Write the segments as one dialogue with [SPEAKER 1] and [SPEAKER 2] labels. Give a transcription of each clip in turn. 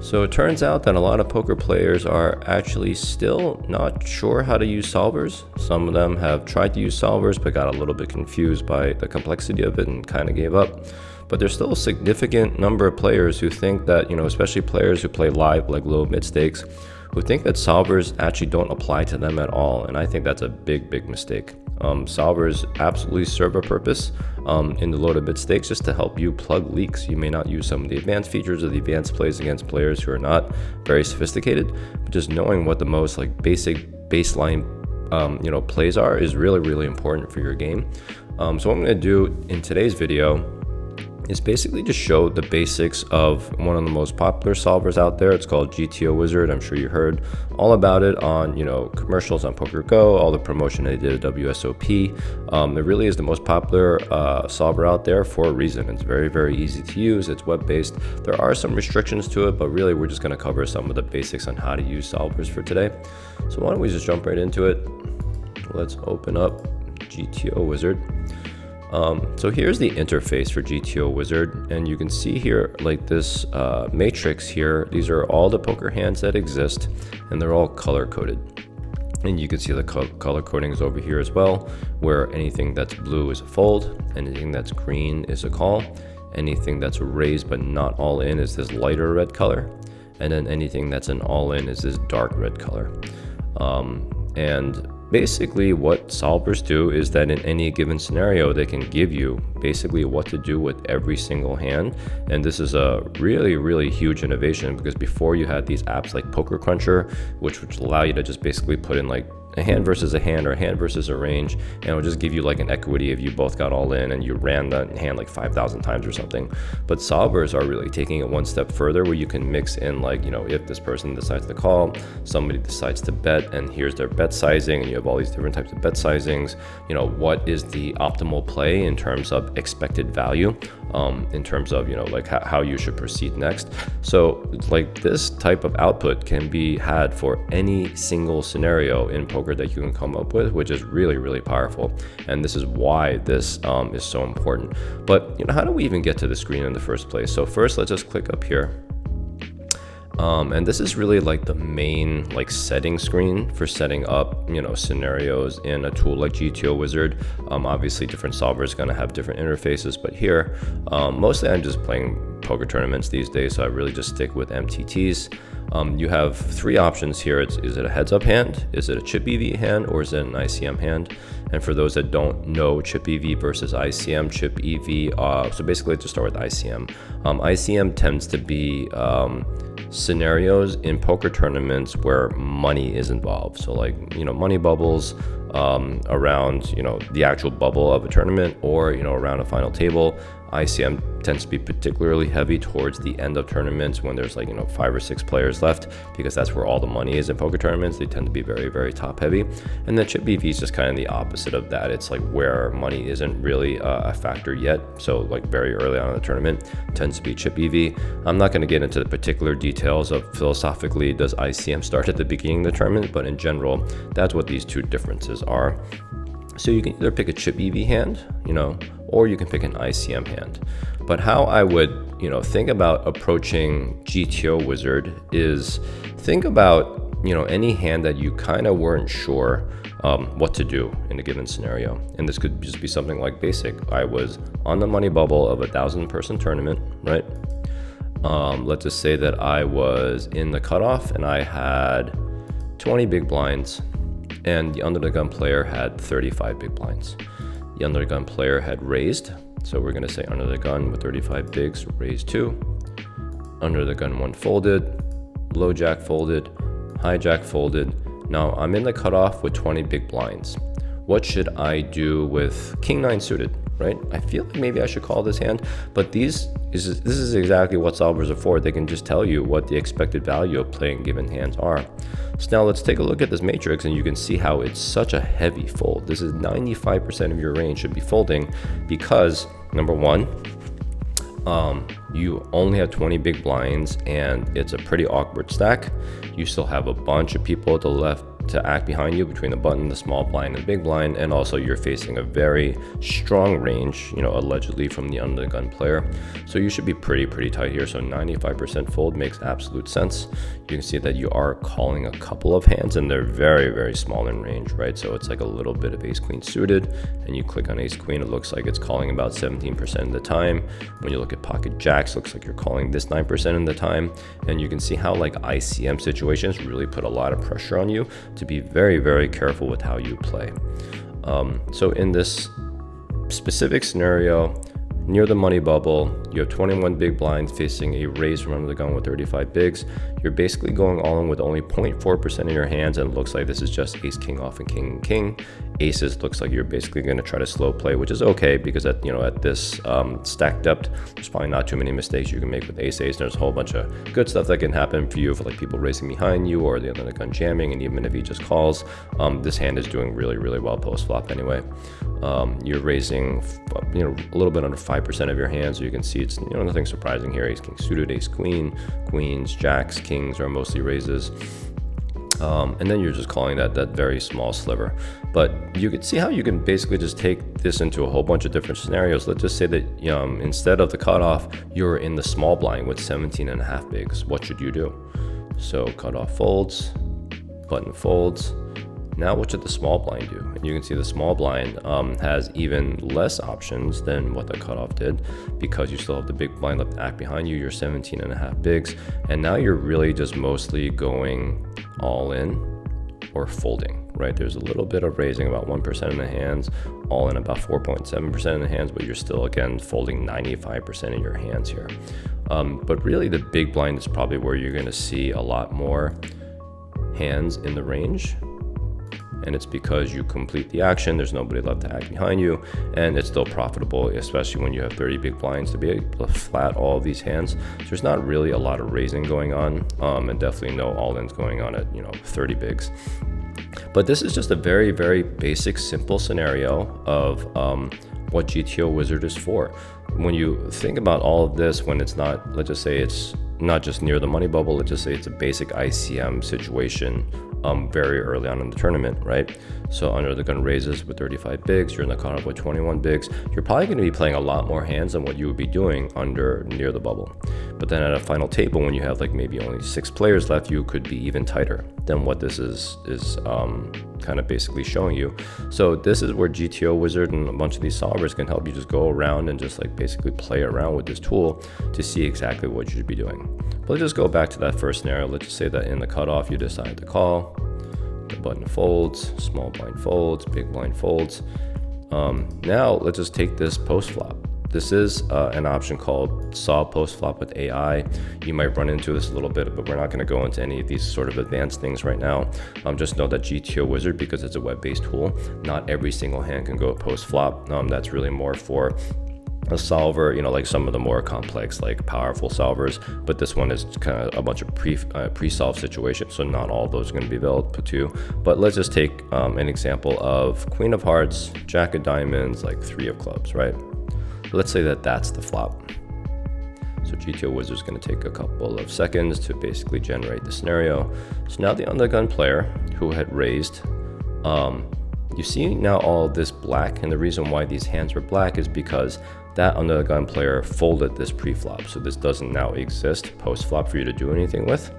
[SPEAKER 1] So it turns out that a lot of poker players are actually still not sure how to use solvers. Some of them have tried to use solvers but got a little bit confused by the complexity of it and kind of gave up. But there's still a significant number of players who think that, especially players who play live like low mid stakes, who think that solvers actually don't apply to them at all. And I think that's a big mistake. Solvers absolutely serve a purpose in the low to mid stakes just to help you plug leaks. You may not use some of the advanced features or the advanced plays against players who are not very sophisticated, but just knowing what the most basic baseline plays are is really important for your game. So what I'm going to do in today's video is basically just show the basics of one of the most popular solvers out there. It's called GTO Wizard. I'm sure you heard all about it on commercials on Poker Go, all the promotion they did at WSOP. It really is the most popular solver out there for a reason. It's very easy to use. It's web-based. There are some restrictions to it, but really we're just going to cover some of the basics on how to use solvers for today. So why don't we just jump right into it. Let's open up GTO Wizard. So here's the interface for GTO Wizard, and you can see here like this matrix here. These are all the poker hands that exist, and they're all color coded. And you can see the color coding is over here as well, where anything that's blue is a fold, anything that's green is a call, anything that's raised but not all in is this lighter red color, and then anything that's an all in is this dark red color. And basically what solvers do is that in any given scenario, they can give you basically what to do with every single hand. And this is a really huge innovation, because before you had these apps like Poker Cruncher, which would allow you to just basically put in like a hand versus a hand or a hand versus a range, and it would just give you like an equity if you both got all in and you ran that hand like 5,000 times or something. But solvers are really taking it one step further, where you can mix in like, if this person decides to call, somebody decides to bet, and here's their bet sizing, and you have all these different types of bet sizings. What is the optimal play in terms of expected value, in terms of like how you should proceed next. So like this type of output can be had for any single scenario in poker that you can come up with, which is really powerful. And this is why this is so important. But how do we even get to the screen in the first place? So first, let's just click up here. And this is really like the main setting screen for setting up scenarios in a tool like GTO Wizard. Obviously different solvers are going to have different interfaces, but here mostly I'm just playing poker tournaments these days, so I really just stick with MTTs. You have three options here. Is it a heads up hand, is it a chip EV hand, or is it an ICM hand? And for those that don't know chip EV versus ICM, chip EV, so basically let's just start with ICM. ICM tends to be scenarios in poker tournaments where money is involved. So like, money bubbles around, the actual bubble of a tournament, or, around a final table. ICM tends to be particularly heavy towards the end of tournaments when there's 5 or 6 players left, because that's where all the money is in poker tournaments. They tend to be very top heavy. And then chip EV is just kind of the opposite of that. It's like where money isn't really a factor yet. So like very early on in the tournament tends to be chip EV. I'm not going to get into the particular details of philosophically does ICM start at the beginning of the tournament, but in general, that's what these two differences are. So you can either pick a chip EV hand, or you can pick an ICM hand. But how I would, think about approaching GTO Wizard is think about, any hand that you kind of weren't sure what to do in a given scenario. And this could just be something like basic. I was on the money bubble of a 1,000-person tournament, right? Let's just say that I was in the cutoff and I had 20 big blinds, and the under the gun player had 35 big blinds. The under the gun player had raised, so we're going to say under the gun with 35 bigs, raised 2. Under the gun 1 folded, low jack folded, high jack folded. Now I'm in the cutoff with 20 big blinds. What should I do with king 9 suited, right? I feel like maybe I should call this hand, but this is exactly what solvers are for. They can just tell you what the expected value of playing given hands are. So now let's take a look at this matrix, and you can see how it's such a heavy fold. This is 95% of your range should be folding, because number one, you only have 20 big blinds and it's a pretty awkward stack. You still have a bunch of people at the left to act behind you between the button, the small blind, and big blind, and also you're facing a very strong range, allegedly from the under the gun player. So you should be pretty tight here. So 95% fold makes absolute sense. You can see that you are calling a couple of hands, and they're very small in range, right? So it's like a little bit of ace queen suited, and you click on ace queen, it looks like it's calling about 17% of the time. When you look at pocket jacks, looks like you're calling this 9% of the time. And you can see how like ICM situations really put a lot of pressure on you to be very careful with how you play. So in this specific scenario, near the money bubble, you have 21 big blinds facing a raise from under the gun with 35 bigs. You're basically going all in with only 0.4% of your hands, and it looks like this is just ace king off and king. Aces looks like you're basically going to try to slow play, which is okay because at this stack depth, there's probably not too many mistakes you can make with ace. There's a whole bunch of good stuff that can happen for you, for like people racing behind you or the under the gun jamming, and even if he just calls, this hand is doing really well post flop anyway. You're raising a little bit under 5% of your hands, so you can see it's nothing surprising here. Ace king suited, ace queen, queens, jacks, kings are mostly raises. And then you're just calling that very small sliver. But you can see how you can basically just take this into a whole bunch of different scenarios. Let's just say that instead of the cutoff, you're in the small blind with 17.5 bigs. What should you do? So cutoff folds, button folds. Now what should the small blind do? And you can see the small blind has even less options than what the cutoff did, because you still have the big blind left to act behind you. You're 17.5 bigs, and now you're really just mostly going all in or folding, right? There's a little bit of raising, about 1% in the hands, all in about 4.7% in the hands, but you're still again folding 95% in your hands here. But really the big blind is probably where you're going to see a lot more hands in the range. And it's because you complete the action, there's nobody left to act behind you, and it's still profitable, especially when you have 30 big blinds to be able to flat all of these hands. So there's not really a lot of raising going on, and definitely no all-ins going on at 30 bigs. But this is just a very basic, simple scenario of what GTO Wizard is for. When you think about all of this, when it's not, let's just say it's not just near the money bubble, let's just say it's a basic ICM situation very early on in the tournament, right? So under the gun raises with 35 bigs, you're in the cutoff with 21 bigs, you're probably going to be playing a lot more hands than what you would be doing under near the bubble. But then at a final table, when you have like maybe only 6 players left, you could be even tighter than what this is kind of basically showing you. So this is where GTO Wizard and a bunch of these solvers can help you just go around and just like basically play around with this tool to see exactly what you should be doing. But let's just go back to that first scenario. Let's just say that in the cutoff, you decide to call, the button folds, small blind folds, big blind folds. Now let's just take this post flop. This is an option called solve post flop with AI. You might run into this a little bit, but we're not going to go into any of these sort of advanced things right now. Just know that GTO Wizard, because it's a web-based tool, not every single hand can go post flop. That's really more for a solver, like some of the more complex, like powerful solvers, but this one is kind of a bunch of pre-solved situations, so not all of those are going to be available to you. But let's just take an example of queen of hearts, jack of diamonds, like 3 of clubs, right? Let's say that that's the flop. So GTO Wizard is going to take a couple of seconds to basically generate the scenario. So now the under the gun player who had raised, you see now all this black, and the reason why these hands were black is because that under the gun player folded this pre-flop. So this doesn't now exist post-flop for you to do anything with.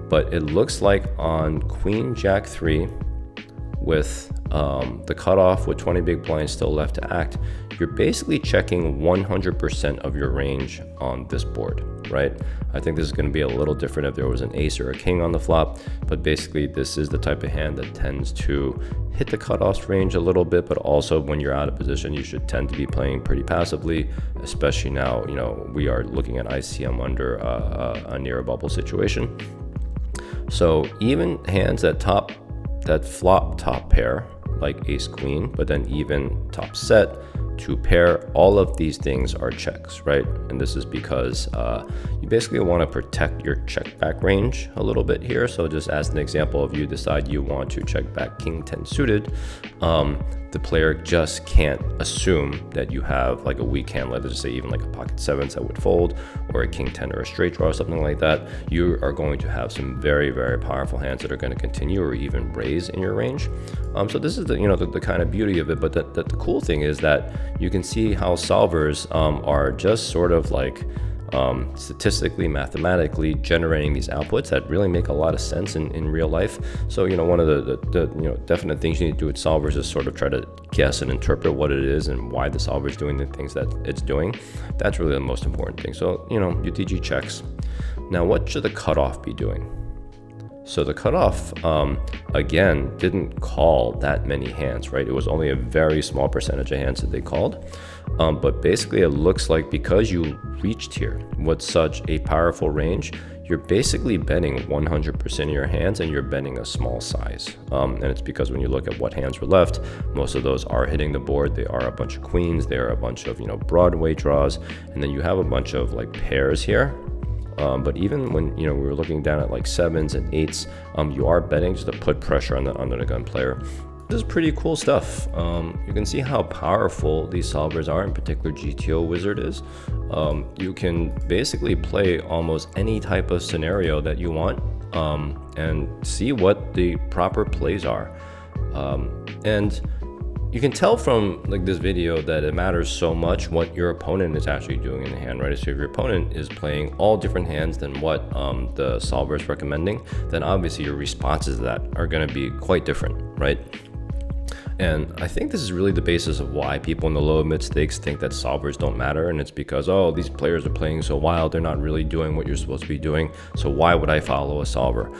[SPEAKER 1] But it looks like on queen jack 3 with the cutoff with 20 big blinds still left to act, you're basically checking 100% of your range on this board, right? I think this is going to be a little different if there was an ace or a king on the flop, but basically this is the type of hand that tends to hit the cutoff range a little bit, but also when you're out of position, you should tend to be playing pretty passively, especially now, we are looking at ICM under a near a bubble situation. So even hands that flop top pair, like ace queen, but then even top set to pair, all of these things are checks, right? And this is because you basically want to protect your check back range a little bit here. So just as an example, if you decide you want to check back king 10 suited, the player just can't assume that you have like a weak hand, let's just say even like a pocket sevens that would fold, or a king 10 or a straight draw or something like that. You are going to have some very, very powerful hands that are going to continue or even raise in your range. So this is the, the kind of beauty of it. But the cool thing is that you can see how solvers are just sort of like statistically, mathematically generating these outputs that really make a lot of sense in real life. So, one of the definite things you need to do with solvers is sort of try to guess and interpret what it is and why the solver is doing the things that it's doing. That's really the most important thing. So, UTG checks. Now, what should the cutoff be doing? So the cutoff, again, didn't call that many hands, right? It was only a very small percentage of hands that they called. But basically, it looks like because you reached here with such a powerful range, you're basically betting 100% of your hands, and you're betting a small size. And it's because when you look at what hands were left, most of those are hitting the board. They are a bunch of queens. They are a bunch of, Broadway draws. And then you have a bunch of like pairs here. But even when we were looking down at like sevens and eights, you are betting just to put pressure on the under the gun player. This is pretty cool stuff. You can see how powerful these solvers are, in particular GTO Wizard is. You can basically play almost any type of scenario that you want and see what the proper plays are. And you can tell from like this video that it matters so much what your opponent is actually doing in the hand, right? So if your opponent is playing all different hands than what the solver is recommending, then obviously your responses to that are going to be quite different, right? And I think this is really the basis of why people in the low mid stakes think that solvers don't matter. And it's because, oh, these players are playing so wild, they're not really doing what you're supposed to be doing. So why would I follow a solver?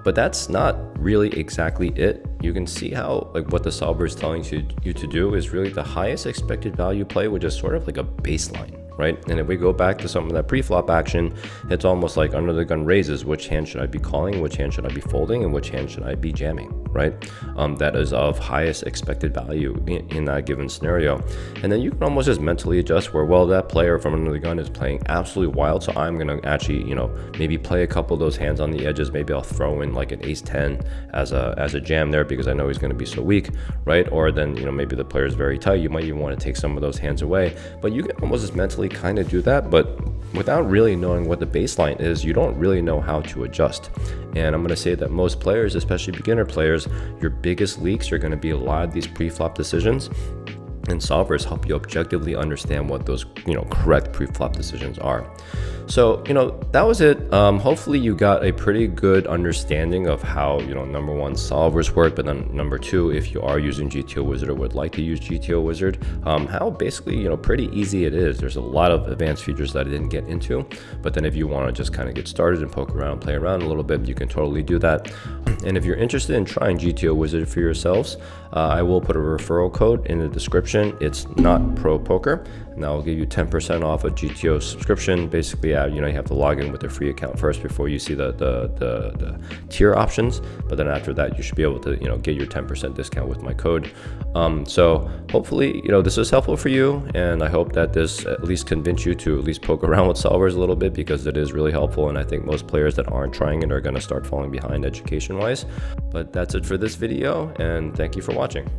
[SPEAKER 1] But that's not really exactly it. You can see how like what the solver is telling you to do is really the highest expected value play, which is sort of like a baseline. Right? And if we go back to some of that pre-flop action, it's almost like under the gun raises. Which hand should I be calling? Which hand should I be folding? And which hand should I be jamming? Right? That is of highest expected value in that given scenario. And then you can almost just mentally adjust where, well, that player from under the gun is playing absolutely wild. So I'm going to actually, maybe play a couple of those hands on the edges. Maybe I'll throw in like an ace 10 as a jam there because I know he's going to be so weak, right? Or then, maybe the player is very tight. You might even want to take some of those hands away. But you can almost just mentally kind of do that, but without really knowing what the baseline is, you don't really know how to adjust. And I'm going to say that most players, especially beginner players, your biggest leaks are going to be a lot of these pre-flop decisions, and solvers help you objectively understand what those correct pre-flop decisions are. So that was it. Hopefully you got a pretty good understanding of how number one, solvers work, but then number two, if you are using GTO Wizard or would like to use GTO Wizard, how basically pretty easy it is. There's a lot of advanced features that I didn't get into, but then if you want to just kind of get started and poke around, play around a little bit, you can totally do that. And if you're interested in trying GTO Wizard for yourselves, I will put a referral code in the description. It's not pro poker, and that will give you 10% off a GTO subscription. Basically, you have to log in with a free account first before you see the tier options. But then after that, you should be able to get your 10% discount with my code. So hopefully this is helpful for you, and I hope that this at least convince you to at least poke around with solvers a little bit, because it is really helpful. And I think most players that aren't trying it are going to start falling behind education wise. But that's it for this video, and thank you for watching.